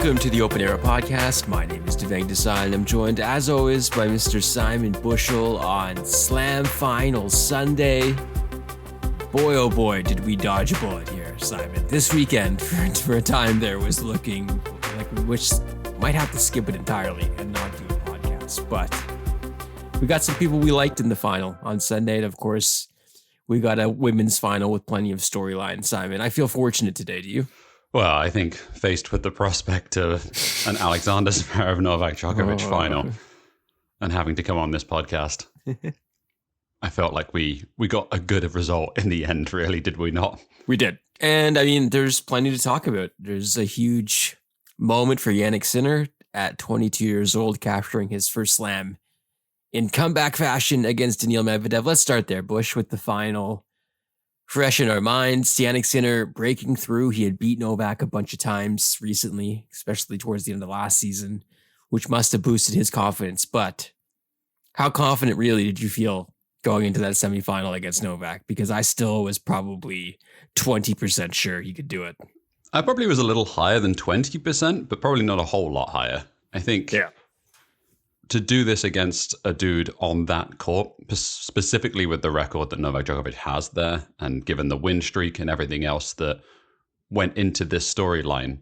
Welcome to the Open Era Podcast. My name is Devang and Simon, and I'm joined, as always, by Mr. Simon Bushell on Slam Final Sunday. Boy, oh boy, did we dodge a bullet here, Simon. This weekend, for a time there, was looking like we might have to skip it entirely and not do a podcast. But we got some people we liked in the final on Sunday, and of course, we got a women's final with plenty of storyline, Simon. I feel fortunate today, do you? Well, I think faced with the prospect of an Alexander Zverev-Novak Djokovic final and having to come on this podcast, I felt like we got a good result in the end, really, did we not? We did. And I mean, there's plenty to talk about. There's a huge moment for Jannik Sinner at 22 years old, capturing his first slam in comeback fashion against Daniil Medvedev. Let's start there, Bush, with the final. Fresh in our minds, Jannik Sinner breaking through. He had beat Novak a bunch of times recently, especially towards the end of last season, which must have boosted his confidence. But how confident really did you feel going into that semifinal against Novak? Because I still was probably 20% sure he could do it. I probably was a little higher than 20%, but probably not a whole lot higher. I think to do this against a dude on that court, specifically with the record that Novak Djokovic has there, and given the win streak and everything else that went into this storyline,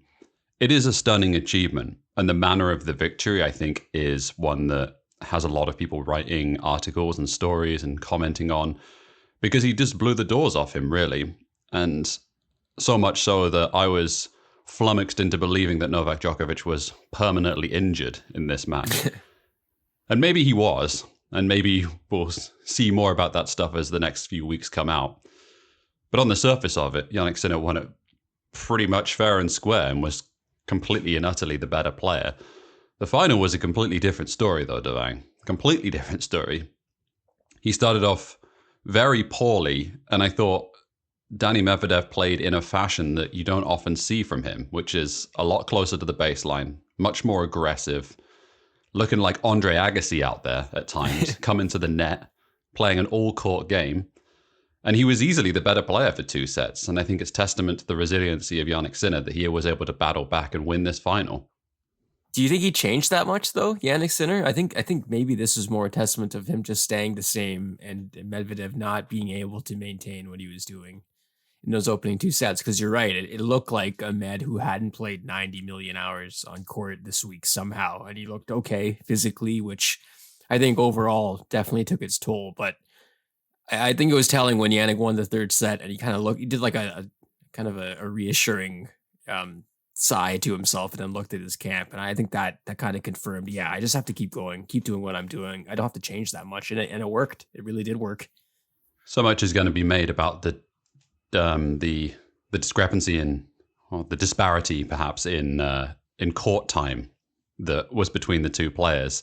it is a stunning achievement. And the manner of the victory, I think, is one that has a lot of people writing articles and stories and commenting on, because he just blew the doors off him, really. And so much so that I was flummoxed into believing that Novak Djokovic was permanently injured in this match. And maybe he was, and maybe we'll see more about that stuff as the next few weeks come out. But on the surface of it, Jannik Sinner won it pretty much fair and square and was completely and utterly the better player. The final was a completely different story, though, Devang. Completely different story. He started off very poorly, and I thought Dani Medvedev played in a fashion that you don't often see from him, which is a lot closer to the baseline, much more aggressive, looking like Andre Agassi out there at times, coming to the net, playing an all-court game. And he was easily the better player for two sets. And I think it's testament to the resiliency of Jannik Sinner that he was able to battle back and win this final. Do you think he changed that much, though, Jannik Sinner? I think maybe this is more a testament of him just staying the same and Medvedev not being able to maintain what he was doing in those opening two sets. Because you're right, it looked like a Med who hadn't played 90 million hours on court this week somehow. And he looked okay physically, which I think overall definitely took its toll. But I think it was telling when Jannik won the third set and he did like a kind of a reassuring sigh to himself and then looked at his camp. And I think that kind of confirmed, I just have to keep going, keep doing what I'm doing. I don't have to change that much. And it worked. It really did work. So much is going to be made about the discrepancy the disparity perhaps in court time that was between the two players.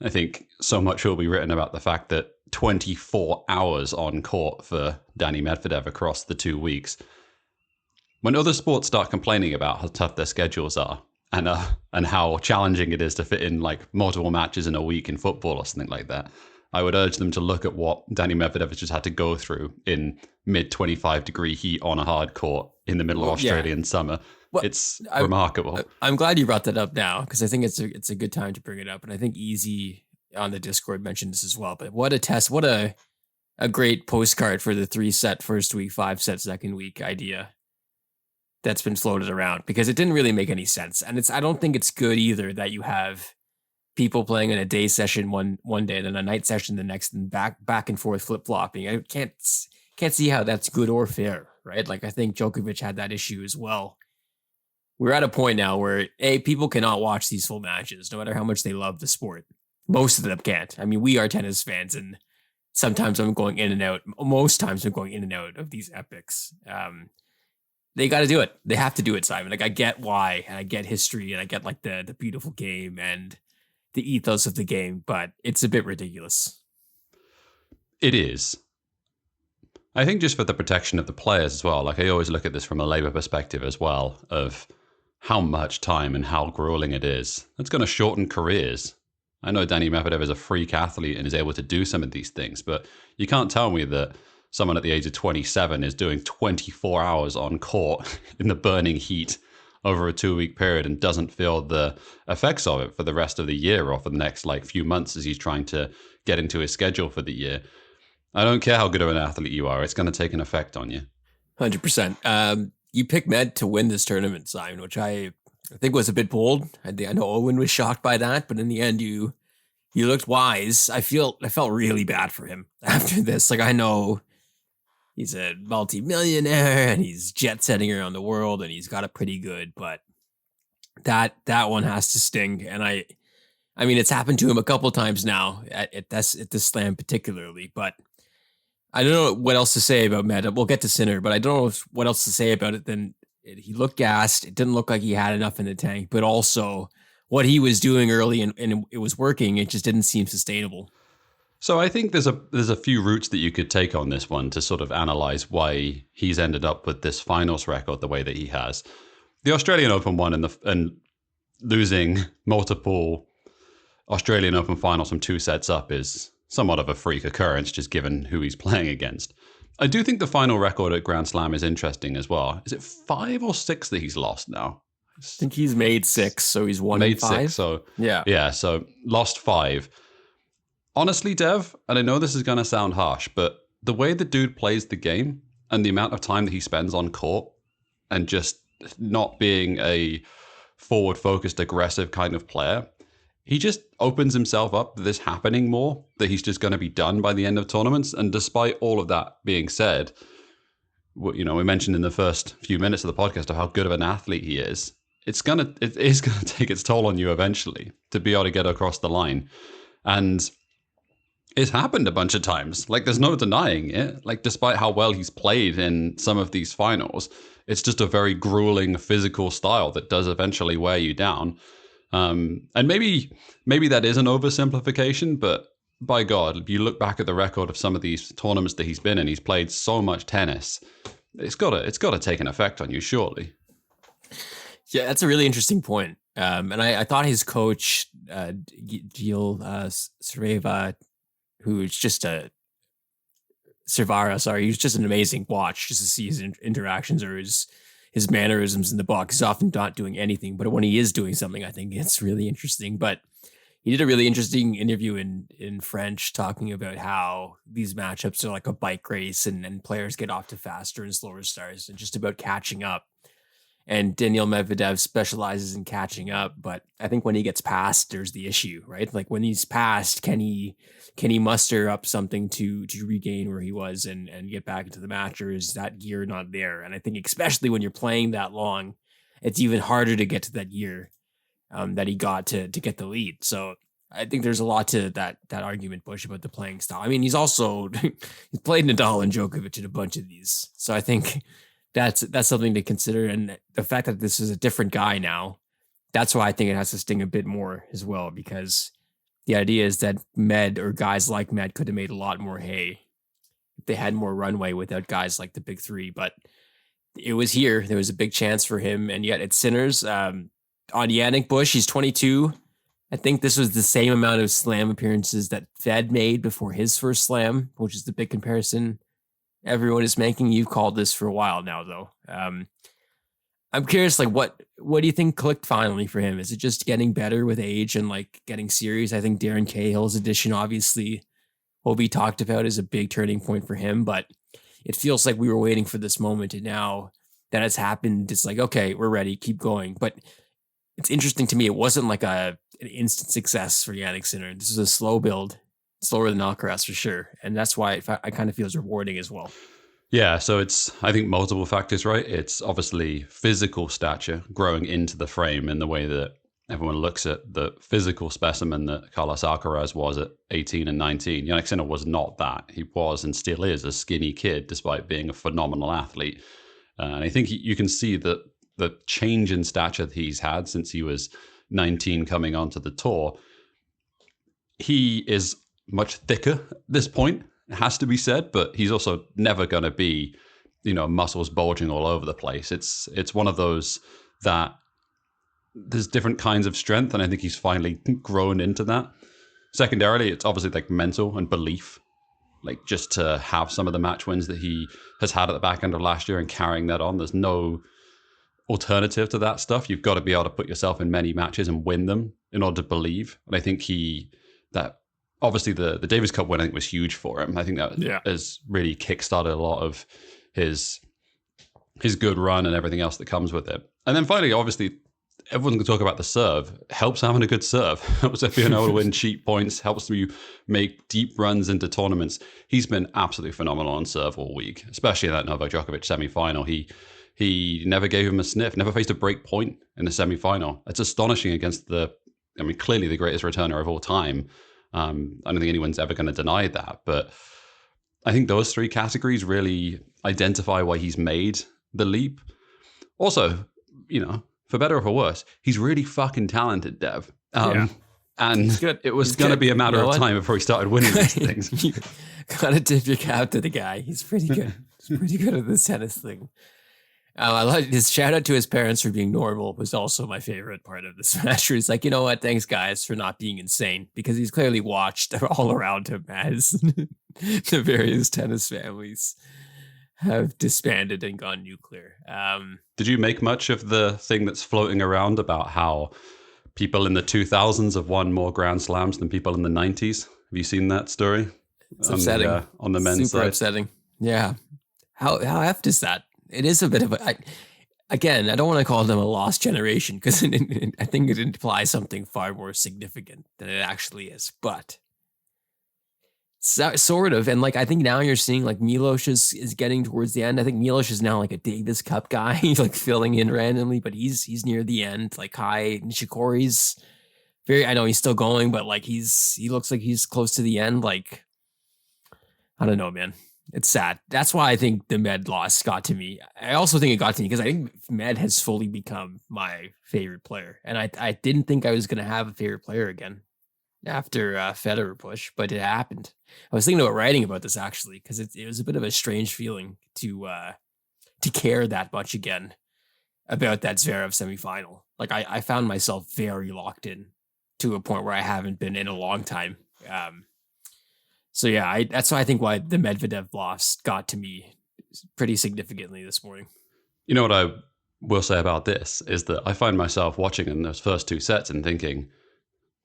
I think so much will be written about the fact that 24 hours on court for Dani Medvedev across the 2 weeks. When other sports start complaining about how tough their schedules are and how challenging it is to fit in like multiple matches in a week in football or something like that, I would urge them to look at what Dani Medvedev has just had to go through in mid-25 degree heat on a hard court in the middle of Australian summer. Well, it's remarkable. I'm glad you brought that up now, because I think it's a good time to bring it up. And I think Easy on the Discord mentioned this as well. But what a test, what a great postcard for the 3-set first week, 5-set second week idea that's been floated around, because it didn't really make any sense. And I don't think it's good either that you have people playing in a day session one day, then a night session the next, and back and forth flip-flopping. I can't see how that's good or fair, right? Like, I think Djokovic had that issue as well. We're at a point now where people cannot watch these full matches, no matter how much they love the sport. Most of them can't. I mean, we are tennis fans, and sometimes I'm going in and out. Most times I'm going in and out of these epics. They got to do it. They have to do it, Simon. Like, I get why, and I get history, and I get like the beautiful game and the ethos of the game, but it's a bit ridiculous. It is. I think just for the protection of the players as well, like I always look at this from a Labour perspective as well, of how much time and how grueling it is. It's going to shorten careers. I know Dani Medvedev is a freak athlete and is able to do some of these things, but you can't tell me that someone at the age of 27 is doing 24 hours on court in the burning heat over a 2-week period and doesn't feel the effects of it for the rest of the year or for the next few months as he's trying to get into his schedule for the year. I don't care how good of an athlete you are. It's going to take an effect on you. 100%. You picked Med to win this tournament, Simon, which I think was a bit bold. I know Owen was shocked by that, but in the end, you looked wise. I felt really bad for him after this. Like, I know he's a multi-millionaire and he's jet setting around the world and he's got it pretty good, but that one has to sting. And I mean, it's happened to him a couple times now at this slam particularly, but I don't know what else to say about Med. We'll get to Sinner, but I don't know what else to say about it than he looked gassed. It didn't look like he had enough in the tank, but also what he was doing early and it was working. It just didn't seem sustainable. So I think there's a few routes that you could take on this one to sort of analyze why he's ended up with this finals record the way that he has. The Australian Open one and losing multiple Australian Open finals from 2 sets up is somewhat of a freak occurrence, just given who he's playing against. I do think the final record at Grand Slam is interesting as well. Is it 5 or 6 that he's lost now? I think he's made 6, so he's won made 5. 6, so yeah, so lost 5. Honestly, Dev, and I know this is going to sound harsh, but the way the dude plays the game and the amount of time that he spends on court and just not being a forward-focused, aggressive kind of player, he just opens himself up to this happening more, that he's just going to be done by the end of tournaments. And despite all of that being said, we mentioned in the first few minutes of the podcast of how good of an athlete he is. It is going to take its toll on you eventually to be able to get across the line. And it's happened a bunch of times. Like, there's no denying it. Like, despite how well he's played in some of these finals, it's just a very grueling physical style that does eventually wear you down. And maybe that is an oversimplification, but by God, if you look back at the record of some of these tournaments that he's been in, he's played so much tennis. It's got to take an effect on you, surely. Yeah, that's a really interesting point. And I thought his coach, Gil Cervera, who's just he's just an amazing watch just to see his interactions or his mannerisms in the box. He's often not doing anything, but when he is doing something, I think it's really interesting. But he did a really interesting interview in French talking about how these matchups are like a bike race and players get off to faster and slower starts and just about catching up. And Daniil Medvedev specializes in catching up, but I think when he gets past, there's the issue, right? Like when he's past, can he muster up something to regain where he was and get back into the match, or is that gear not there? And I think especially when you're playing that long, it's even harder to get to that gear that he got to get the lead. So I think there's a lot to that argument, Bush, about the playing style. I mean, he's also he's played Nadal and Djokovic in a bunch of these, so I think that's something to consider. And the fact that this is a different guy now, that's why I think it has to sting a bit more as well, because the idea is that Med or guys like Med could have made a lot more hay if they had more runway without guys like the big three. But it was here. There was a big chance for him. And yet at Sinners, on Jannik Bush, he's 22. I think this was the same amount of slam appearances that Fed made before his first slam, which is the big comparison everyone is making. You've called this for a while now, though. I'm curious, like, what do you think clicked finally for him? Is it just getting better with age and like getting serious? I think Darren Cahill's addition obviously will be talked about as a big turning point for him, but it feels like we were waiting for this moment, and now that it's happened, it's like, okay, we're ready, keep going. But it's interesting to me, it wasn't like an instant success for Jannik Sinner. This is a slow build, slower than Alcaraz for sure, and that's why I kind of feels rewarding as well. Yeah, so it's, I think, multiple factors, right? It's obviously physical stature growing into the frame in the way that everyone looks at the physical specimen that Carlos Alcaraz was at 18 and 19. Jannik Sinner was not that. He was and still is a skinny kid despite being a phenomenal athlete. And I think you can see that the change in stature that he's had since he was 19 coming onto the tour. He is much thicker at this point. It has to be said, but he's also never going to be, muscles bulging all over the place. It's one of those that there's different kinds of strength, and I think he's finally grown into that. Secondarily, it's obviously like mental and belief, like just to have some of the match wins that he has had at the back end of last year and carrying that on. There's no alternative to that stuff. You've got to be able to put yourself in many matches and win them in order to believe. And I think that obviously the Davis Cup win, I think, was huge for him. I think that has really kickstarted a lot of his good run and everything else that comes with it. And then finally, obviously, everyone's going to talk about the serve. Helps having a good serve. Helps if being able to win cheap points. Helps you make deep runs into tournaments. He's been absolutely phenomenal on serve all week, especially in that Novak Djokovic semi-final. He never gave him a sniff, never faced a break point in the semi-final. It's astonishing against clearly the greatest returner of all time. I don't think anyone's ever going to deny that. But I think those three categories really identify why he's made the leap. Also, for better or for worse, he's really fucking talented, Dev. And it was going to be a matter of time before he started winning these things. You gotta tip your cap to the guy. He's pretty good. He's pretty good at this tennis thing. I like his shout out to his parents for being normal was also my favorite part of this match. He's like, you know what? Thanks, guys, for not being insane, because he's clearly watched all around him as the various tennis families have disbanded and gone nuclear. Did you make much of the thing that's floating around about how people in the 2000s have won more Grand Slams than people in the 90s? Have you seen that story? It's upsetting. On the men's Super side? upsetting. Yeah. How effed is that? It is a bit of again, I don't want to call them a lost generation, because I think it implies something far more significant than it actually is. But sort of. And I think now you're seeing Milos is getting towards the end. I think Milos is now a Davis Cup guy. He's filling in randomly, but he's near the end. Kai Nishikori's I know he's still going, but he looks like he's close to the end. I don't know, man. It's sad. That's why I think the Med loss got to me. I also think it got to me because I think Med has fully become my favorite player. And I didn't think I was going to have a favorite player again after Federer push, but it happened. I was thinking about writing about this actually, because it was a bit of a strange feeling to care that much again about that Zverev semifinal. I found myself very locked in to a point where I haven't been in a long time. So yeah, that's why I think why the Medvedev loss got to me pretty significantly this morning. You know what I will say about this is that I find myself watching in those first two sets and thinking,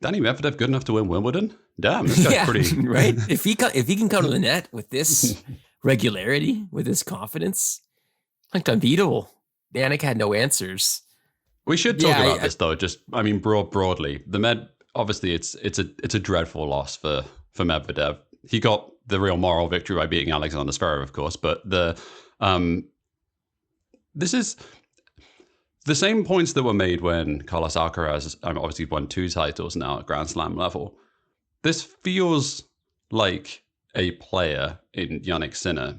Danny Medvedev good enough to win Wimbledon? Damn, this guy's pretty right. If he can come to the net with this regularity, with this confidence, unbeatable. Jannik had no answers. We should talk about this though. Just broadly, the Med obviously it's a dreadful loss for Medvedev. He got the real moral victory by beating Alexander Zverev, of course, but this is the same points that were made when Carlos Alcaraz obviously won 2 titles now at Grand Slam level. This feels like a player in Jannik Sinner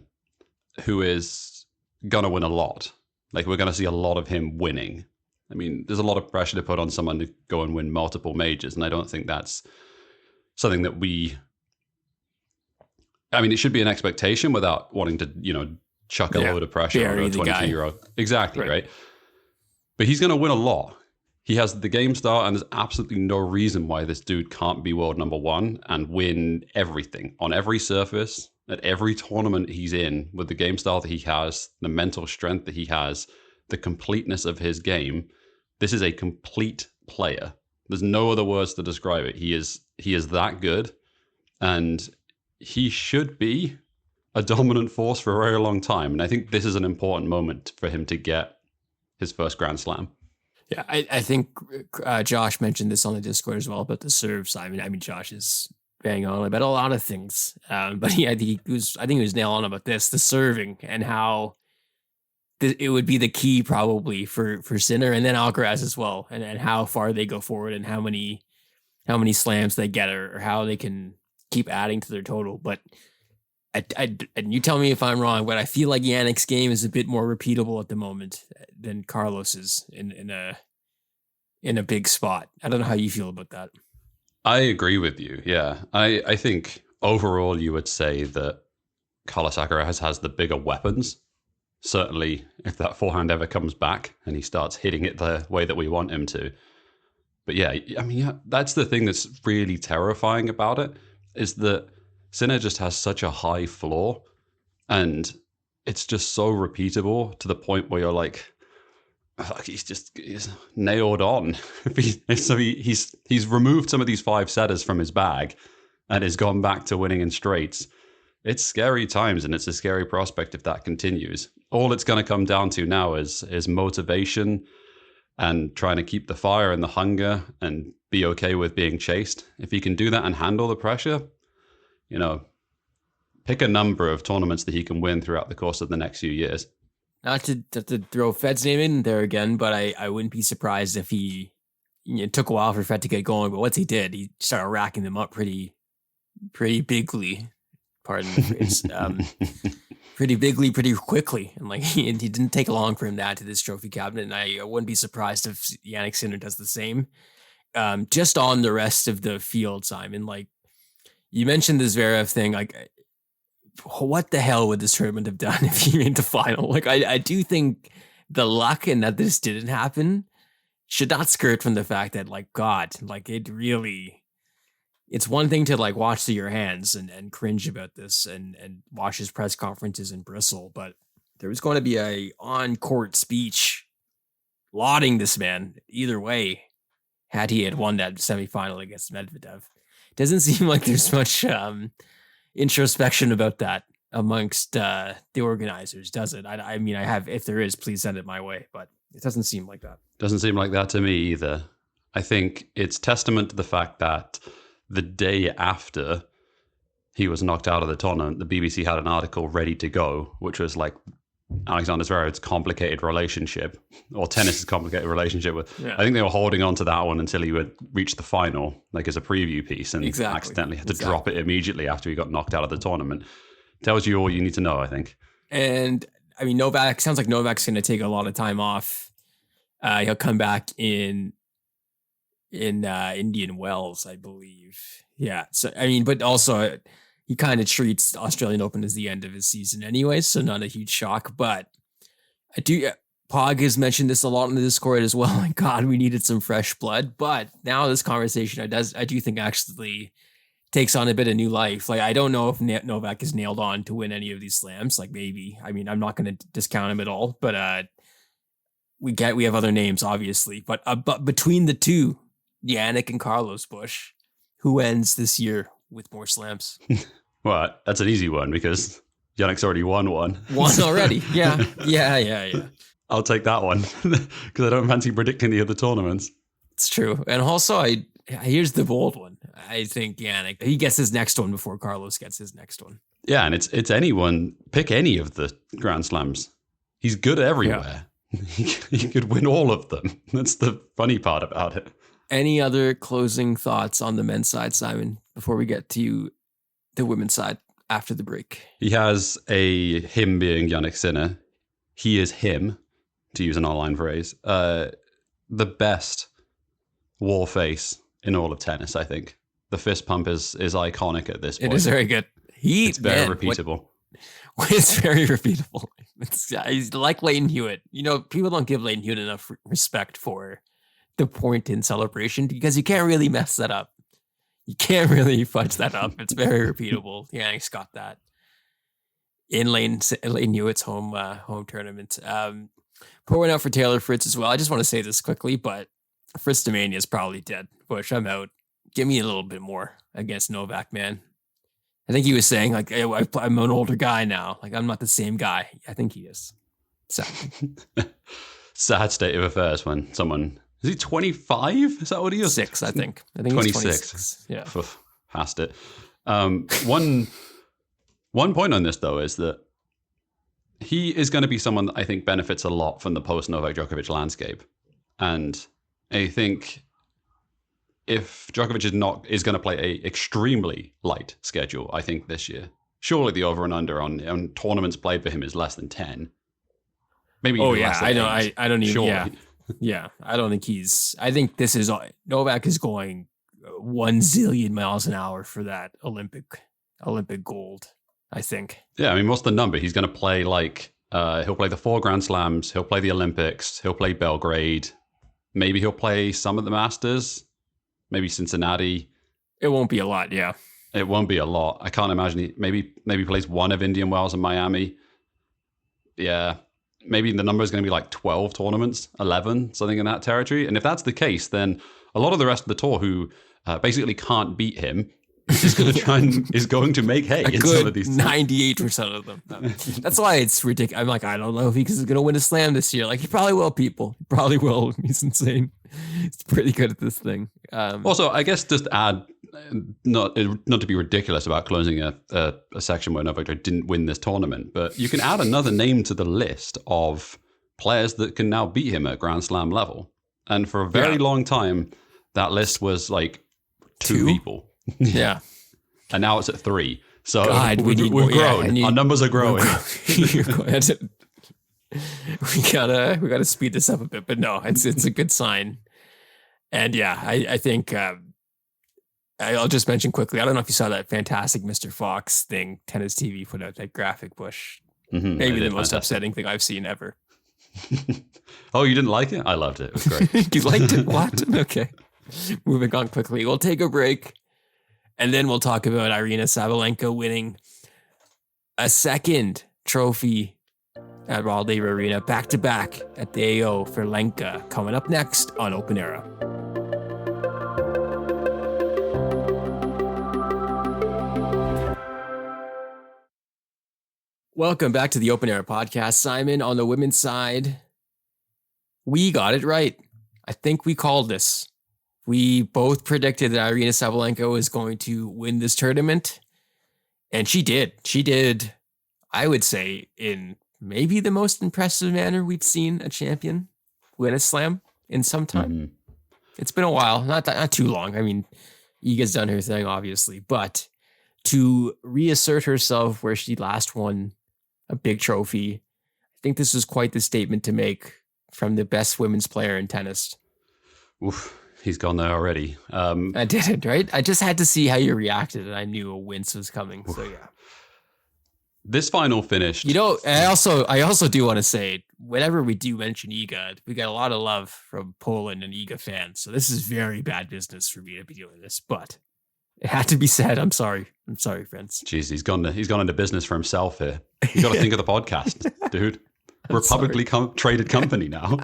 who is going to win a lot. We're going to see a lot of him winning. There's a lot of pressure to put on someone to go and win multiple majors, and I don't think that's something that it should be an expectation without wanting to, chuck a load of pressure on a 22-year-old. Exactly, right? But he's going to win a lot. He has the game style, and there's absolutely no reason why this dude can't be world number 1 and win everything on every surface, at every tournament he's in, with the game style that he has, the mental strength that he has, the completeness of his game. This is a complete player. There's no other words to describe it. He is that good, and he should be a dominant force for a very long time. And I think this is an important moment for him to get his first Grand Slam. Yeah, I think Josh mentioned this on the Discord as well about the serve, Simon. Josh is bang on about a lot of things, but I think he was nail on about this, the serving, and how it would be the key probably for Sinner and then Alcaraz as well, and how far they go forward and how many slams they get or how they can keep adding to their total. But and you tell me if I'm wrong, but I feel like Jannik's game is a bit more repeatable at the moment than Carlos's in a big spot. I don't know how you feel about that. I agree with you. Yeah, I think overall you would say that Carlos Alcaraz has the bigger weapons. Certainly, if that forehand ever comes back and he starts hitting it the way that we want him to. But yeah, that's the thing that's really terrifying about it, is that Sinner just has such a high floor, and it's just so repeatable to the point where you're like, he's nailed on. He's removed some of these 5-setters from his bag and has gone back to winning in straights. It's scary times, and it's a scary prospect if that continues. All it's going to come down to now is motivation and trying to keep the fire and the hunger and be okay with being chased. If he can do that and handle the pressure, pick a number of tournaments that he can win throughout the course of the next few years. Not to throw Fed's name in there again, but I wouldn't be surprised if it took a while for Fed to get going, but once he did, he started racking them up pretty bigly. Pardon the phrase. Pretty bigly, pretty quickly. And he didn't take long for him to add to this trophy cabinet. And I wouldn't be surprised if Jannik Sinner does the same. Just on the rest of the field, Simon, you mentioned this Zverev thing, what the hell would this tournament have done if he made the final? I do think the luck in that this didn't happen should not skirt from the fact that, it really, it's one thing to watch through your hands and cringe about this and watch his press conferences and bristle, but there was going to be a on-court speech lauding this man either way had he had won that semifinal against Medvedev. Doesn't seem like there's much introspection about that amongst the organizers, does it? I mean, I have, if there is, please send it my way, but it doesn't seem like that. Doesn't seem like that to me either. I think it's testament to the fact that the day after he was knocked out of the tournament, the BBC had an article ready to go, which was Alexander Zverev's complicated relationship, or tennis's complicated relationship with. Yeah. I think they were holding on to that one until he would reach the final, as a preview piece, and accidentally had to drop it immediately after he got knocked out of the tournament. Tells you all you need to know, I think. And I mean, sounds like Novak's going to take a lot of time off. He'll come back in Indian Wells, I believe. Yeah. So I mean, but also, he kind of treats Australian Open as the end of his season anyway, so not a huge shock. But Pog has mentioned this a lot in the Discord as well. My God, we needed some fresh blood. But now this conversation, I do think actually takes on a bit of new life. I don't know if Novak is nailed on to win any of these slams. Maybe. I mean, I'm not going to discount him at all. But we have other names, obviously. But between the two, Jannik and Carlos Busch, who ends this year with more slams? Well, that's an easy one because Jannik's already won one. One already. Yeah. I'll take that one because I don't fancy predicting the other tournaments. It's true. And also, here's the bold one. I think Jannik, he gets his next one before Carlos gets his next one. Yeah, and it's anyone. Pick any of the Grand Slams. He's good everywhere. Yeah. He could win all of them. That's the funny part about it. Any other closing thoughts on the men's side, Simon, before we get to the women's side after the break? He has him being Jannik Sinner. He is him, to use an online phrase, the best war face in all of tennis, I think. The fist pump is iconic at this point. It is very good. It's very repeatable. It's very repeatable. He's like Leighton Hewitt. People don't give Leighton Hewitt enough respect for the point in celebration because you can't really mess that up. You can't really fudge that up. It's very repeatable. Yeah, he's got that in Leighton Hewitt's home tournament. Pour one out for Taylor Fritz as well. I just want to say this quickly, but Fristomania is probably dead. Bush, I'm out. Give me a little bit more against Novak, man. I think he was saying I'm an older guy now. I'm not the same guy. I think he is. Sad state of affairs when someone. Is he 25? Is that what he is? 6, I think. I think 26. He's 26. Yeah. Past it. One point on this, though, is that he is going to be someone that I think benefits a lot from the post-Novak Djokovic landscape. And I think if Djokovic is going to play a extremely light schedule, I think this year, surely the over and under on tournaments played for him is less than 10. Maybe even less than 8. I don't even. Surely. Yeah. Yeah, I don't think I think this is Novak is going 1 zillion miles an hour for that Olympic gold, I think. Yeah, I mean, what's the number? He's going to play he'll play the 4 Grand Slams, he'll play the Olympics, he'll play Belgrade, maybe he'll play some of the Masters, maybe Cincinnati. It won't be a lot, yeah. It won't be a lot. I can't imagine maybe plays one of Indian Wells and Miami. Yeah. maybe the number is going to be like 12 tournaments, 11, something in that territory. And if that's the case, then a lot of the rest of the tour who basically can't beat him is going to try and is going to make hay in some of these 98% of them. That's why it's ridiculous. I'm like, I don't know if he's going to win a slam this year. Like, he probably will, people. He probably will. He's insane. He's pretty good at this thing. Also, I guess just to add, not to be ridiculous about closing a section where Novak Djokovic didn't win this tournament, but you can add another name to the list of players that can now beat him at Grand Slam level. And for a very long time, that list was like two people. Yeah. And now it's at 3. So God, we've grown. Our numbers are growing. we gotta speed this up a bit, but no, it's a good sign. And yeah, I think I'll just mention quickly. I don't know if you saw that fantastic Mr. Fox thing. Tennis TV put out that graphic push. Maybe the most upsetting thing I've seen ever. Oh, you didn't like it? I loved it. It was great. You liked it? What? Okay. Moving on quickly. We'll take a break. And then we'll talk about Aryna Sabalenka winning a second trophy at Raleigh Arena, back-to-back at the AO for Lenka, coming up next on Open Era. Welcome back to the Open Era podcast. Simon, on the women's side, we got it right. I think we called this. We both predicted that Aryna Sabalenka was going to win this tournament, and she did. She did, I would say, in maybe the most impressive manner we've seen a champion win a slam in some time. It's been a while, not too long. I mean, Iga's done her thing, obviously, but to reassert herself where she last won a big trophy, I think this was quite the statement to make from the best women's player in tennis. Oof. He's gone there already. I did it, right? I just had to see how you reacted, and I knew a wince was coming. So yeah. This final finished. You know, I also do want to say, whenever we do mention Iga, we got a lot of love from Poland and Iga fans. So this is very bad business for me to be doing this, but it had to be said. I'm sorry, friends. Jeez, he's gone into business for himself here. You got to think of the podcast, dude. We're a publicly traded company now.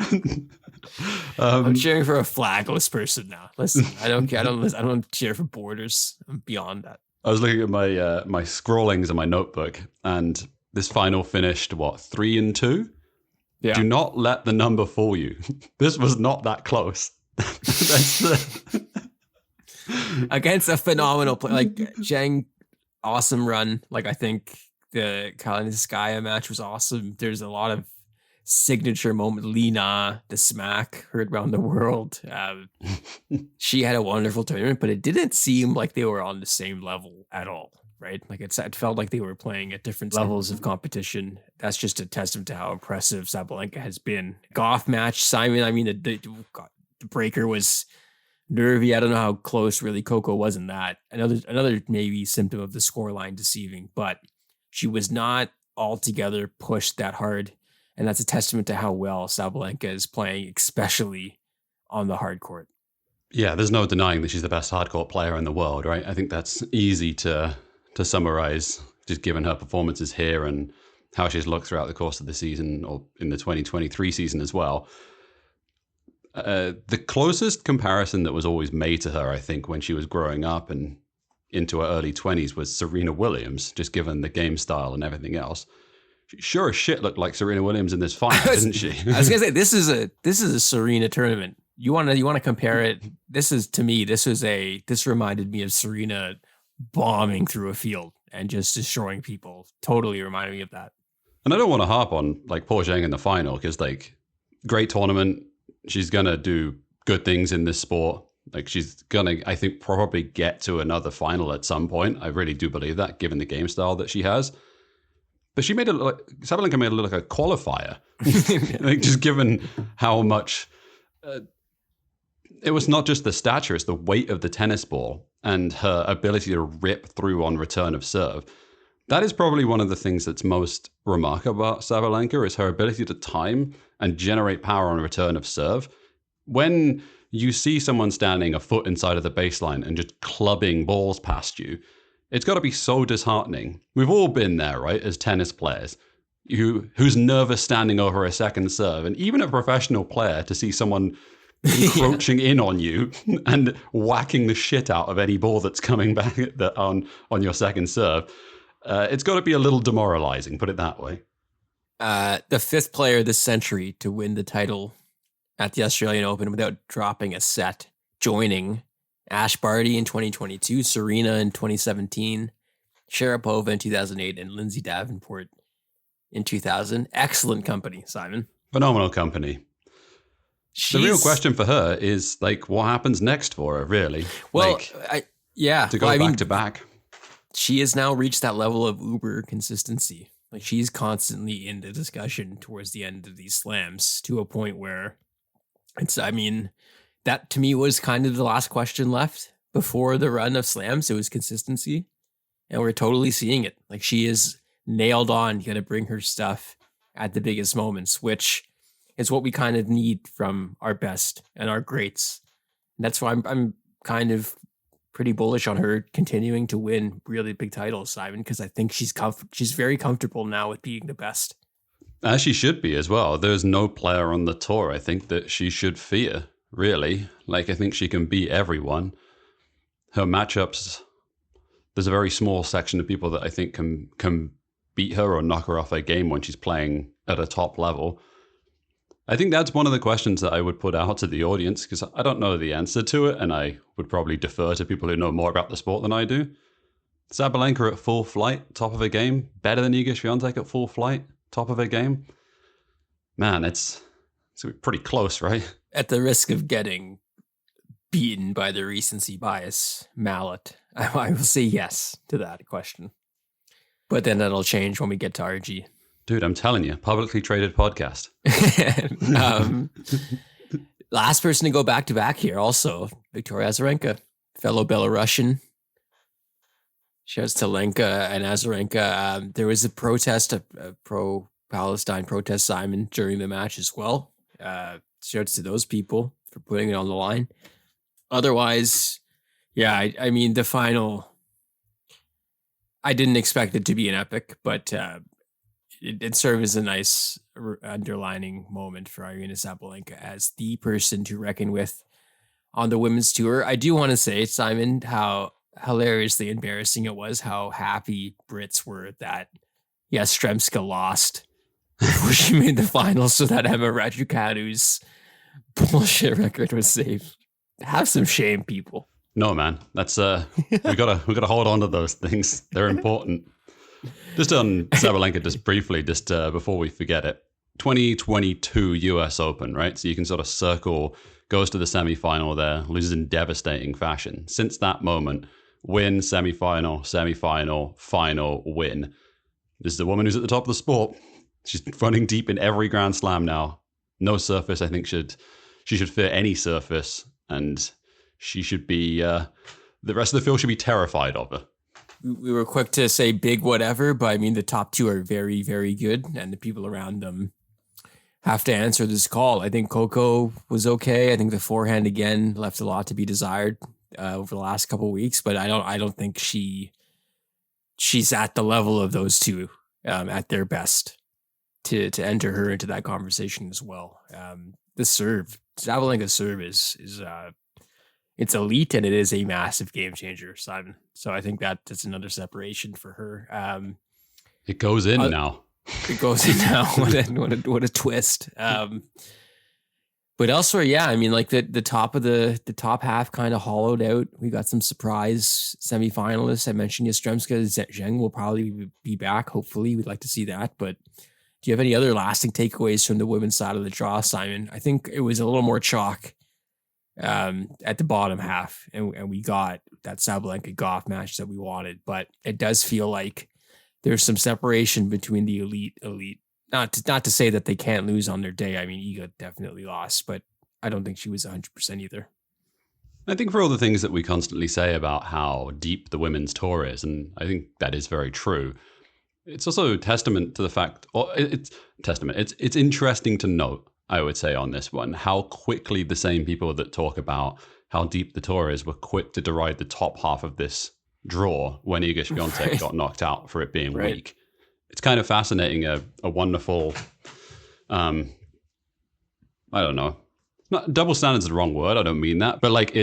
I'm cheering for a flagless person now. Listen, I don't cheer for borders. I'm beyond that. I was looking at my scrawlings in my notebook, and this final finished 3-2. Yeah. Do not let the number fool you. This was not that close. Against a phenomenal player like Zhang, awesome run. Like, I think the Kalinskaya match was awesome. There's a lot of signature moment. Lina, the smack heard around the world. She had a wonderful tournament, but it didn't seem like they were on the same level at all, right? Like, it felt like they were playing at different levels of competition. That's just a testament to how impressive Sabalenka has been. Golf match, Simon, I mean, the breaker was nervy. I don't know how close really Coco was in that. Another maybe symptom of the scoreline deceiving, but she was not altogether pushed that hard. And that's a testament to how well Sabalenka is playing, especially on the hard court. Yeah, there's no denying that she's the best hard court player in the world, right? I think that's easy to summarize, just given her performances here and how she's looked throughout the course of the season, or in the 2023 season as well. The closest comparison that was always made to her, I think, when she was growing up and into her early 20s was Serena Williams, just given the game style and everything else. She sure as shit looked like Serena Williams in this final, didn't she? I was gonna say this is a Serena tournament. You want to compare it? This reminded me of Serena bombing through a field and just destroying people. Totally reminded me of that. And I don't want to harp on like poor Zhang in the final, because like, great tournament. She's gonna do good things in this sport. Like, she's gonna, I think, probably get to another final at some point. I really do believe that, given the game style that she has. But she made it look like Sabalenka made it look like a qualifier, like, just given how much it was not just the stature, it's the weight of the tennis ball and her ability to rip through on return of serve. That is probably one of the things that's most remarkable about Sabalenka, is her ability to time and generate power on return of serve. When you see someone standing a foot inside of the baseline and just clubbing balls past you, it's got to be so disheartening. We've all been there, right, as tennis players. who's nervous standing over a second serve. And even a professional player, to see someone encroaching in on you and whacking the shit out of any ball that's coming back on your second serve, it's got to be a little demoralizing, put it that way. The fifth player this century to win the title at the Australian Open without dropping a set, joining Ash Barty in 2022, Serena in 2017, Sharapova in 2008, and Lindsay Davenport in 2000. Excellent company, Simon. Phenomenal company. The real question for her is, like, what happens next for her, really? Well, to go back to back. She has now reached that level of uber consistency. Like, she's constantly in the discussion towards the end of these slams to a point where that to me was kind of the last question left before the run of slams. It was consistency. And we're totally seeing it. Like, she is nailed on, going to bring her stuff at the biggest moments, which is what we kind of need from our best and our greats. And that's why I'm kind of pretty bullish on her continuing to win really big titles, Simon, because I think she's very comfortable now with being the best. As she should be as well. There's no player on the tour, I think, that she should fear, really. Like, I think she can beat everyone. Her matchups, there's a very small section of people that I think can beat her or knock her off her game when she's playing at a top level. I think that's one of the questions that I would put out to the audience, because I don't know the answer to it, and I would probably defer to people who know more about the sport than I do. Sabalenka at full flight, top of her game, better than Iga Swiatek at full flight, top of her game. Man, it's pretty close, right? At the risk of getting beaten by the recency bias mallet, I will say yes to that question. But then that'll change when we get to RG. Dude, I'm telling you, publicly traded podcast. Last person to go back-to-back here also, Victoria Azarenka, fellow Belarusian. Shouts to Lenka and Azarenka. There was a protest, a pro-Palestine protest, Simon, during the match as well. Shouts to those people for putting it on the line. Otherwise, yeah, I mean, the final, I didn't expect it to be an epic, but it served as a nice underlining moment for Aryna Sabalenka as the person to reckon with on the women's tour. I do want to say, Simon, how hilariously embarrassing it was, how happy Brits were that Yastremska lost before she made the finals so that Emma Raducanu's bullshit record was saved. Have some shame, people. No, man, that's we gotta hold on to those things. They're important. Just on Sabalenka, just briefly, before we forget it, 2022 US Open, right? So you can sort of circle, goes to the semifinal there, loses in devastating fashion. Since that moment, win, semifinal, final, win. This is the woman who's at the top of the sport. She's running deep in every Grand Slam now. No surface, I think, she should fear any surface, and she should be, the rest of the field should be terrified of her. We were quick to say big whatever, but I mean, the top two are very, very good, and the people around them have to answer this call. I think Coco was okay. I think the forehand again left a lot to be desired over the last couple of weeks, but I don't think she's at the level of those two at their best to enter her into that conversation as well. The serve, Sabalenka's serve is it's elite, and it is a massive game changer, Simon. So I think that's another separation for her. It goes in now. It goes in now. What a twist. But elsewhere, yeah, I mean, like the top half kind of hollowed out. We got some surprise semifinalists. I mentioned Yastremska. Zheng will probably be back. Hopefully, we'd like to see that. But do you have any other lasting takeaways from the women's side of the draw, Simon? I think it was a little more chalk at the bottom half, and we got that Sabalenka Goff match that we wanted, but it does feel like there's some separation between the elite. Not to say that they can't lose on their day. I mean, Iga definitely lost, but I don't think she was 100% either. I think for all the things that we constantly say about how deep the women's tour is, and I think that is very true, it's also testament to the fact, or it's interesting to note, I would say, on this one, how quickly the same people that talk about how deep the tour is were quick to deride the top half of this draw when Iga Swiatek got knocked out for it being weak. it's kind of fascinating, a wonderful, I don't know, not double standards is the wrong word. I don't mean that, but like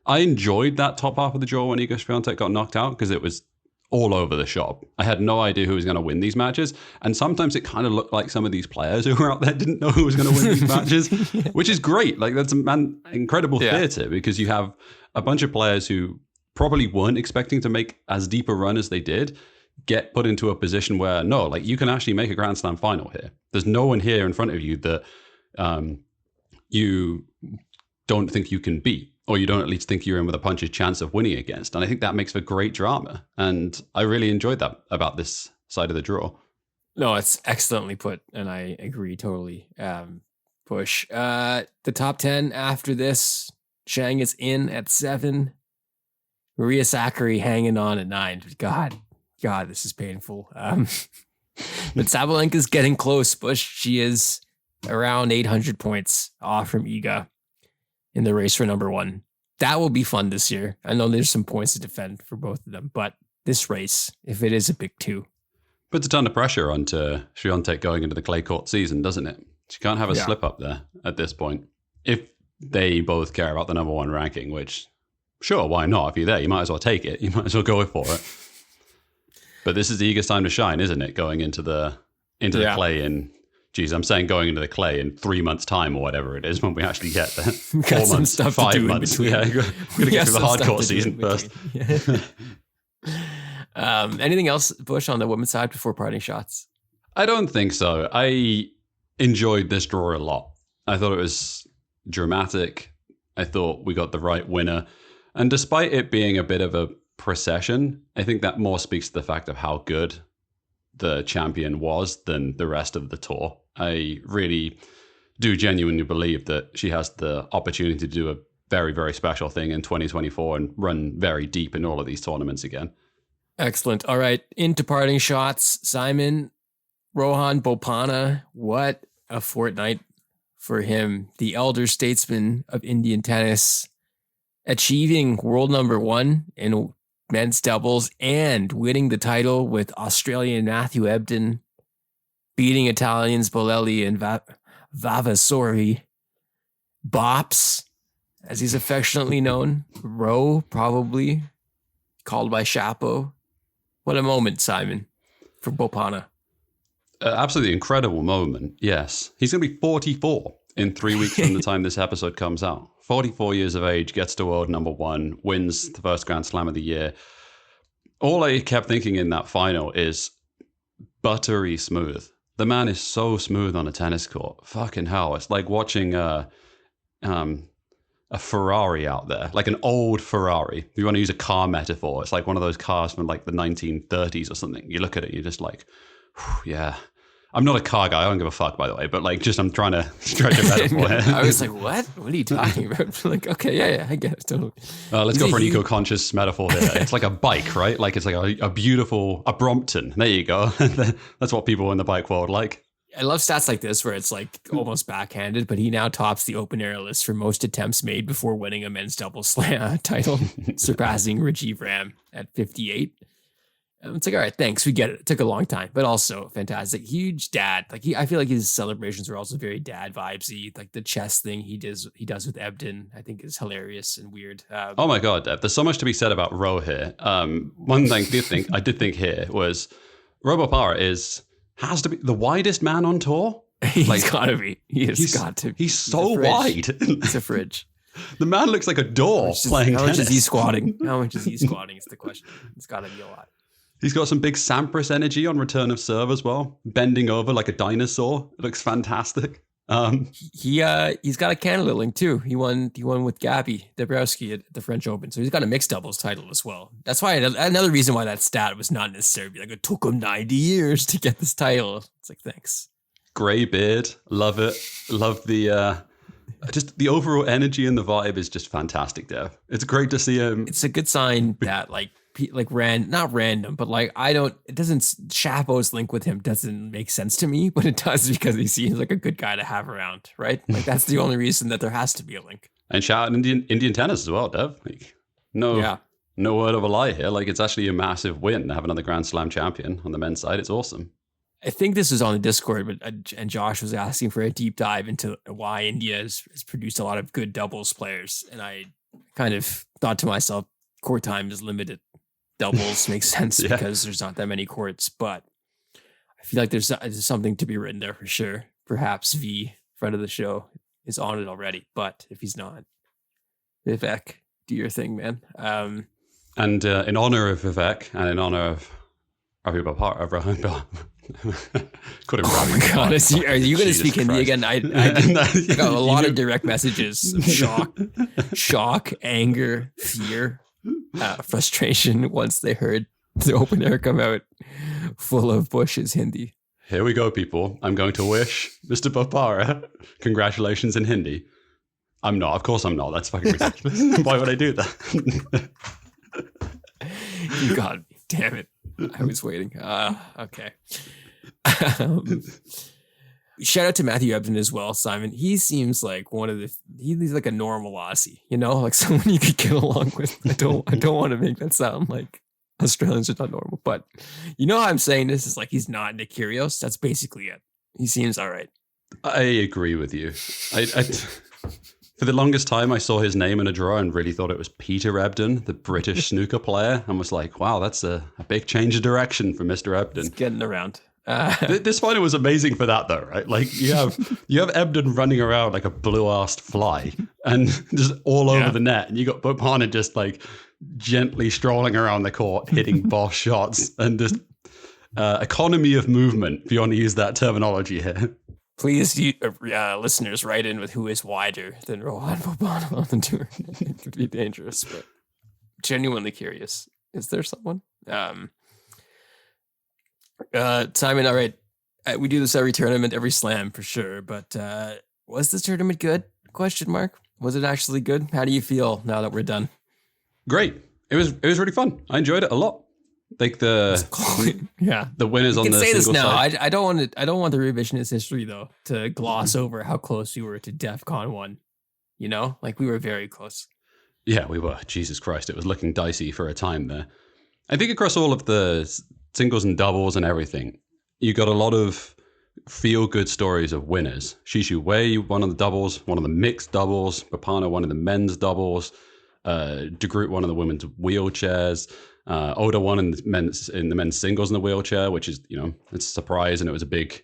I enjoyed that top half of the draw when Iga Swiatek got knocked out because it was all over the shop. I had no idea who was going to win these matches. And sometimes it kind of looked like some of these players who were out there didn't know who was going to win these matches, which is great. Like that's incredible theater because you have a bunch of players who probably weren't expecting to make as deep a run as they did, get put into a position where, no, like you can actually make a Grand Slam final here. There's no one here in front of you that you don't think you can beat, or you don't at least think you're in with a puncher's chance of winning against. And I think that makes for great drama. And I really enjoyed that about this side of the draw. No, it's excellently put, and I agree totally. Push. The top 10 after this, Zhang is in at 7. Maria Sakkari hanging on at 9. God, this is painful. But Sabalenka's getting close, Bush. She is around 800 points off from Iga in the race for number 1. That will be fun this year. I know there's some points to defend for both of them, but this race, if it is a big 2, puts a ton of pressure onto Swiatek going into the clay court season, doesn't it? She can't have a slip up there at this point. If they both care about the number 1 ranking, which, sure, why not? If you're there, you might as well take it. You might as well go for it. But this is Iga's time to shine, isn't it? Going into the clay in, I'm saying going into the clay in 3 months' time or whatever it is when we actually get there. 4 months, 5 months. Yeah, we're going to get through the hardcore season first. Anything else, Bush, on the women's side before parting shots? I don't think so. I enjoyed this draw a lot. I thought it was dramatic. I thought we got the right winner. And despite it being a bit of a procession, I think that more speaks to the fact of how good the champion was than the rest of the tour. I really do genuinely believe that she has the opportunity to do a very, very special thing in 2024 and run very deep in all of these tournaments again. Excellent. All right, into parting shots. Simon, Rohan Bopanna, what a fortnight for him. The elder statesman of Indian tennis, achieving world number 1 in men's doubles and winning the title with Australian Matthew Ebden, beating Italians Bolelli and Vavasori. Bops, as he's affectionately known. Ro, probably, called by Chapo. What a moment, Simon, for Bopanna. Absolutely incredible moment, yes. He's going to be 44 in 3 weeks from the time this episode comes out. 44 years of age, gets to world number 1, wins the first Grand Slam of the year. All I kept thinking in that final is buttery smooth. The man is so smooth on a tennis court. Fucking hell. It's like watching a Ferrari out there, like an old Ferrari. If you want to use a car metaphor, it's like one of those cars from like the 1930s or something. You look at it, you're just like, yeah. I'm not a car guy. I don't give a fuck, by the way. But like, just I'm trying to stretch a metaphor here. I was like, what? What are you talking about? Like, okay, yeah, I get it. Totally. Let's go for an eco-conscious metaphor here. It's like a bike, right? Like it's like a beautiful, a Brompton. There you go. That's what people in the bike world like. I love stats like this where it's like almost backhanded, but he now tops the open air list for most attempts made before winning a men's doubles slam title, surpassing Rajiv Ram at 58. It's like, all right, thanks. We get it. It took a long time, but also fantastic. Huge dad. Like I feel like his celebrations were also very dad vibesy. Like the chess thing he does with Ebden, I think is hilarious and weird. Oh my God, Deb. There's so much to be said about Ro here. One thing I did think here was Robopara has to be the widest man on tour. He's got to be. He's got to be. He's so wide. It's a fridge. The man looks like a door playing tennis. How much is he squatting? How much is he squatting is the question. It's got to be a lot. He's got some big Sampras energy on return of serve as well, bending over like a dinosaur. It looks fantastic. He's got a Canada link too. He won with Gabby Dabrowski at the French Open, so he's got a mixed doubles title as well. That's why another reason why that stat was not necessarily like it took him 90 years to get this title. It's like, thanks. Gray beard, love it. Love the just the overall energy and the vibe is just fantastic, Dev. It's great to see him. It's a good sign that not random, but like Chapo's link with him doesn't make sense to me, but it does because he seems like a good guy to have around, right? Like that's the only reason that there has to be a link. And shout out Indian tennis as well, Dev. no word of a lie here. Like, it's actually a massive win to have another Grand Slam champion on the men's side. It's awesome. I think this was on the Discord, but and Josh was asking for a deep dive into why India has produced a lot of good doubles players, and I kind of thought to myself, court time is limited. Doubles makes sense because there's not that many courts, but I feel like there's something to be written there for sure. Perhaps V, friend of the show, is on it already, but if he's not, Vivek, do your thing, man. And in honor of Vivek and in honor of Ravi Bopara, couldn't oh my God, are you going to speak Hindi again? I got a lot of direct messages of shock, anger, fear, frustration once they heard the open air come out full of Bush's Hindi. Here we go, people. I'm going to wish Mr. Bopara congratulations in Hindi. I'm not. Of course I'm not. That's fucking ridiculous. Why would I do that? You got me. Damn it. I was waiting. Okay. Shout out to Matthew Ebden as well, Simon. He seems like he's like a normal Aussie, you know, like someone you could get along with. I don't want to make that sound like Australians are not normal, but you know how I'm saying this is like he's not Nick Kyrgios. That's basically it. He seems all right. I agree with you. For the longest time, I saw his name in a drawer and really thought it was Peter Ebden, the British snooker player, and was like, wow, that's a big change of direction for Mr. Ebden. It's getting around. This final was amazing for that, though, right? Like, you have Ebden running around like a blue-assed fly and just all over the net, and you got Bopana just like gently strolling around the court, hitting boss shots, and just economy of movement, if you want to use that terminology here. Please, listeners, write in with who is wider than Rohan Bopana on the tour. It could be dangerous, but genuinely curious. Is there someone? Simon, all right. We do this every tournament, every slam for sure, but was this tournament good? Question mark. Was it actually good? How do you feel now that we're done? Great. It was really fun. I enjoyed it a lot. Like the winners on the say this now. side. I don't want the revisionist history though to gloss over how close we were to DEFCON 1. You know, like we were very close. Yeah, we were. Jesus Christ, it was looking dicey for a time there. I think across all of the singles and doubles and everything, you got a lot of feel-good stories of winners. Hshieh Wei won on the doubles, one of the mixed doubles. Bopana won in the men's doubles. De Groot won in the women's wheelchairs. Oda won in the men's singles in the wheelchair, which is, you know, it's a surprise, and it was a big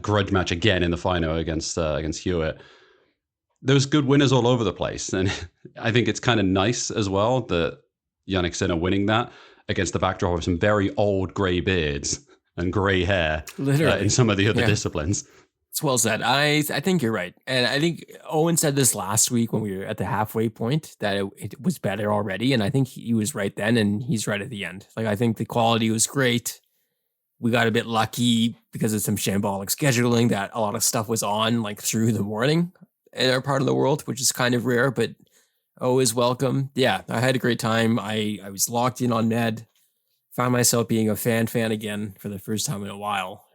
grudge match again in the final against Hewitt. There was good winners all over the place, and I think it's kind of nice as well that Jannik Sinner winning that against the backdrop of some very old grey beards and grey hair in some of the other disciplines. It's well said. I think you're right. And I think Owen said this last week when we were at the halfway point that it was better already. And I think he was right then and he's right at the end. Like, I think the quality was great. We got a bit lucky because of some shambolic scheduling that a lot of stuff was on like through the morning in our part of the world, which is kind of rare, but always welcome. Yeah, I had a great time. I was locked in on Ned. Found myself being a fan again for the first time in a while.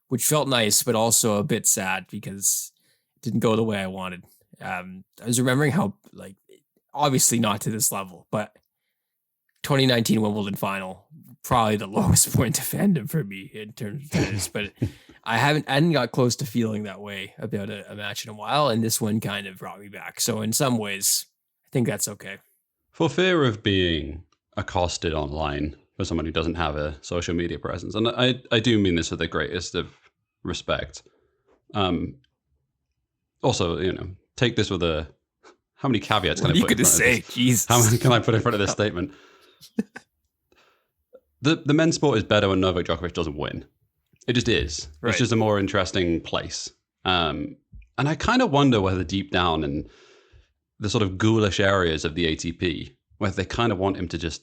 Which felt nice, but also a bit sad because it didn't go the way I wanted. I was remembering how, like, obviously not to this level, but 2019 Wimbledon final, probably the lowest point of fandom for me in terms of tennis, but I hadn't got close to feeling that way about a match in a while, and this one kind of brought me back. So in some ways, I think that's okay. For fear of being accosted online for someone who doesn't have a social media presence, and I do mean this with the greatest of respect. Also, you know, take this with how many caveats can I put in front of this? Jesus. How many can I put in front of this statement? The men's sport is better when Novak Djokovic doesn't win. It just is. Right. It's just a more interesting place. And I kind of wonder whether deep down in the sort of ghoulish areas of the ATP, whether they kind of want him to just,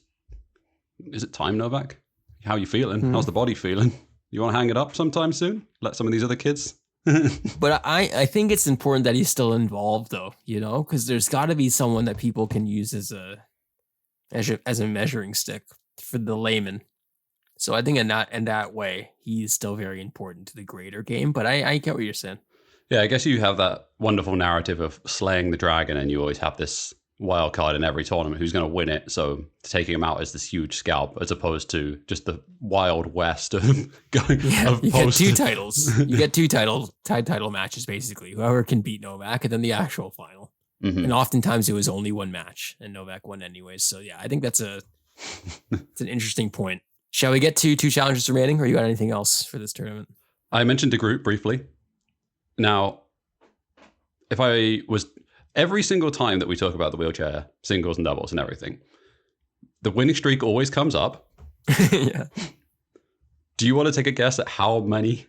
is it time, Novak? How you feeling? How's the body feeling? You want to hang it up sometime soon? Let some of these other kids? But I think it's important that he's still involved, though, you know, because there's got to be someone that people can use as a measuring stick for the layman. So I think in that way, he's still very important to the greater game. But I get what you're saying. Yeah, I guess you have that wonderful narrative of slaying the dragon, and you always have this wild card in every tournament, who's going to win it. So taking him out as this huge scalp, as opposed to just the wild west of going. Yeah, you get two titles. You get two title matches basically. Whoever can beat Novak, and then the actual final. Mm-hmm. And oftentimes it was only one match, and Novak won anyways. So yeah, I think it's an interesting point. Shall we get to 2 challenges remaining, or you got anything else for this tournament? I mentioned the group briefly. Now, if I was every single time that we talk about the wheelchair singles and doubles and everything, the winning streak always comes up. Yeah. Do you want to take a guess at how many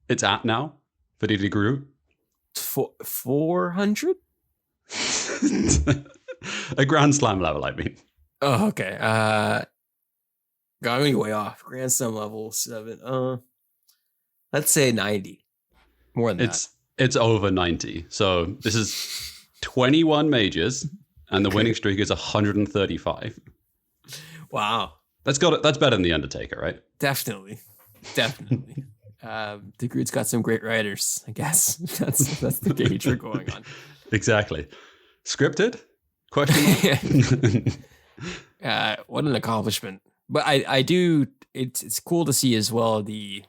it's at now for the group? 400? A Grand Slam level, I mean. Oh, okay. Got me way off. Grand Slam level 7. Let's say 90. More than that. It's over 90. So this is 21 majors, and the winning streak is 135. Wow. That's better than the Undertaker, right? Definitely. The group's got some great writers, I guess. That's the gauge we're going on. Exactly. Scripted? Question mark? What an accomplishment. But I do, it's cool to see as well the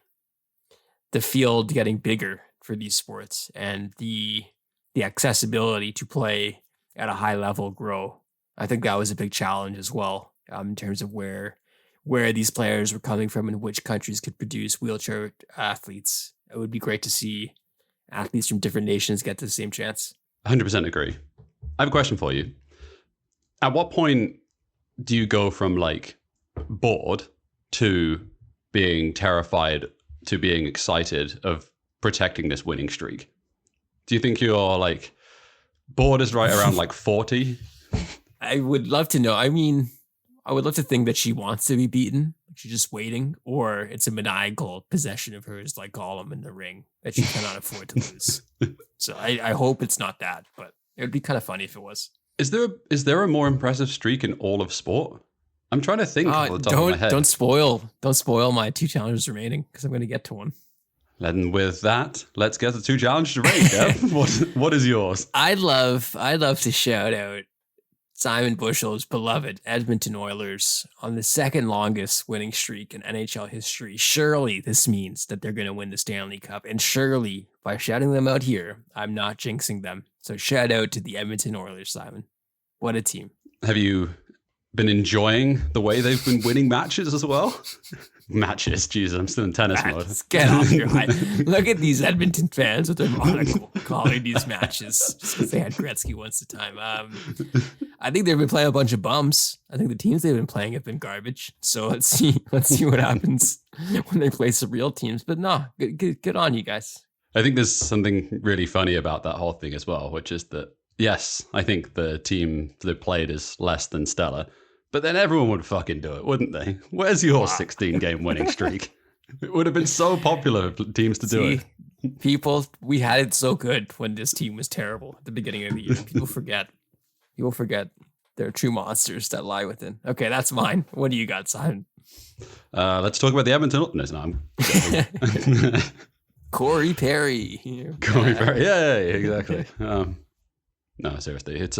field getting bigger for these sports, and the accessibility to play at a high level grow. I think that was a big challenge as well, in terms of where these players were coming from and which countries could produce wheelchair athletes. It would be great to see athletes from different nations get the same chance. 100% agree. I have a question for you. At what point do you go from like bored to being terrified to being excited of protecting this winning streak? Do you think you're like bored is right around like 40? I would love to know. I mean, I would love to think that she wants to be beaten. She's just waiting, or it's a maniacal possession of hers like Gollum in the ring that she cannot afford to lose. So I hope it's not that, but it would be kind of funny if it was. Is there a more impressive streak in all of sport? I'm trying to think off the top of my head. Don't spoil my 2 challenges remaining, because I'm going to get to one. And with that, let's get the 2 challenges remaining. Dev. What is yours? I'd love to shout out Simon Bushel's beloved Edmonton Oilers on the second longest winning streak in NHL history. Surely this means that they're going to win the Stanley Cup, and surely by shouting them out here, I'm not jinxing them. So shout out to the Edmonton Oilers, Simon. What a team. Have you been enjoying the way they've been winning matches as well? Matches, Jesus, I'm still in tennis mode. Get off your high. Look at these Edmonton fans with their monocle calling these matches just because they had Gretzky once a time. I think they've been playing a bunch of bums. I think the teams they've been playing have been garbage. So let's see what happens when they play some real teams. But no, good on you guys. I think there's something really funny about that whole thing as well, which is that, yes, I think the team they played is less than stellar, but then everyone would fucking do it, wouldn't they? Where's your 16-game winning streak? It would have been so popular for teams to do it. People, we had it so good when this team was terrible at the beginning of the year. People forget. There are true monsters that lie within. Okay, that's mine. What do you got, Simon? Let's talk about the Edmonton. No, Corey Perry. Corey Perry. Yeah, exactly. No, seriously, it's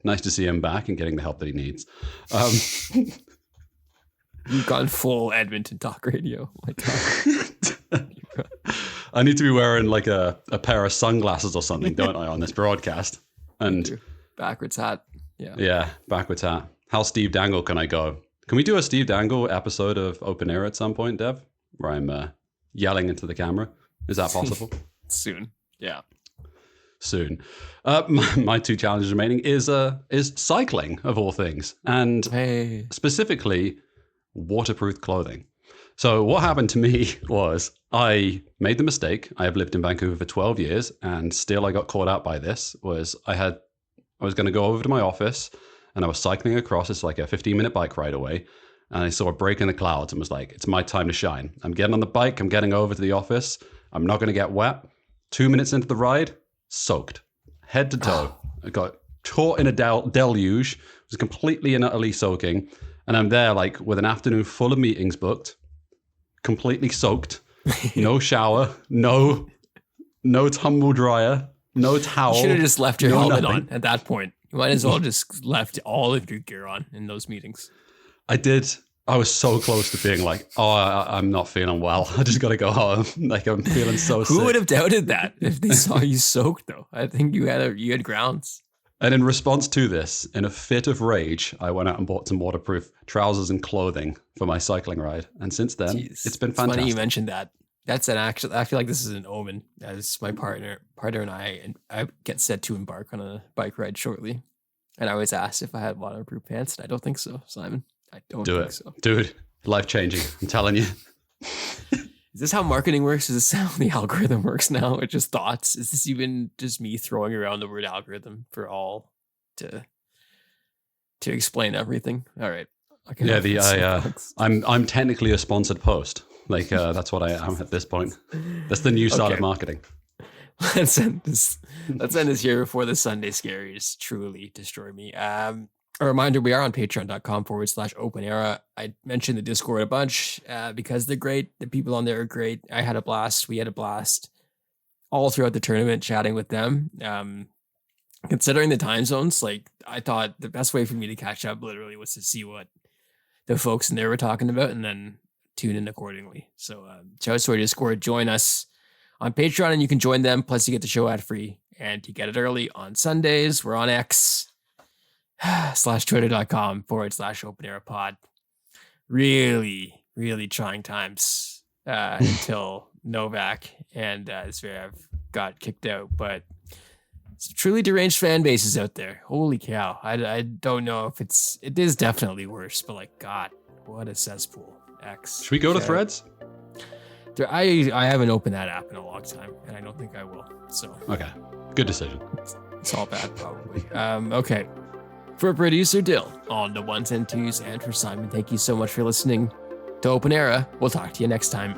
nice to see him back and getting the help that he needs. You've gone full Edmonton talk radio. My God. I need to be wearing like a pair of sunglasses or something, don't I, on this broadcast? And backwards hat. Yeah, backwards hat. How Steve Dangle can I go? Can we do a Steve Dangle episode of Open Air at some point, Dev? Where I'm yelling into the camera. Is that possible? Soon. Yeah. Soon. My 2 challenges remaining is cycling, of all things, and specifically waterproof clothing. So what happened to me was I made the mistake. I have lived in Vancouver for 12 years, and still I got caught out by this. I was going to go over to my office, and I was cycling across. It's like a 15-minute bike ride away, and I saw a break in the clouds and was like, it's my time to shine. I'm getting on the bike. I'm getting over to the office. I'm not going to get wet. 2 minutes into the ride, soaked, head to toe. I got caught in a deluge, was completely and utterly soaking. And I'm there like with an afternoon full of meetings booked, completely soaked, no shower, no tumble dryer, no towel. You should have just left your helmet on at that point. You might as well just left all of your gear on in those meetings. I did. I was so close to being like, I'm not feeling well. I just got to go home. Like, I'm feeling so sick. Who would have doubted that if they saw you soaked, though? I think you had grounds. And in response to this, in a fit of rage, I went out and bought some waterproof trousers and clothing for my cycling ride. And since then, it's been fantastic. Funny you mentioned that. That's I feel like this is an omen, as my partner and I get set to embark on a bike ride shortly. And I was asked if I had waterproof pants, and I don't think so, Simon. I don't think so. Dude, life-changing. I'm telling you. Is this how marketing works? Is this how the algorithm works now? Or just thoughts? Is this even just me throwing around the word algorithm for all to explain everything? All right. Yeah, I'm technically a sponsored post. Like that's what I am at this point. That's the new side of marketing. Let's end this here before the Sunday scaries truly destroy me. A reminder, we are on patreon.com/open-era. I mentioned the Discord a bunch because they're great. The people on there are great. I had a blast. We had a blast all throughout the tournament chatting with them. Considering the time zones, like I thought the best way for me to catch up literally was to see what the folks in there were talking about and then tune in accordingly. So shout out to our Discord. Join us on Patreon and you can join them. Plus you get the show ad free and you get it early on Sundays. We're on X. /twitter.com/open-era-pod. Really, really trying times until Novak and Zverev got kicked out. But some truly deranged fan bases out there. Holy cow. I don't know if it is definitely worse, but like, God, what a cesspool. X. Should we go to Threads? I haven't opened that app in a long time, and I don't think I will. So okay, good decision. It's all bad, probably. Okay. For producer Dill on the ones and twos, and for Simon, thank you so much for listening to Open Era. We'll talk to you next time.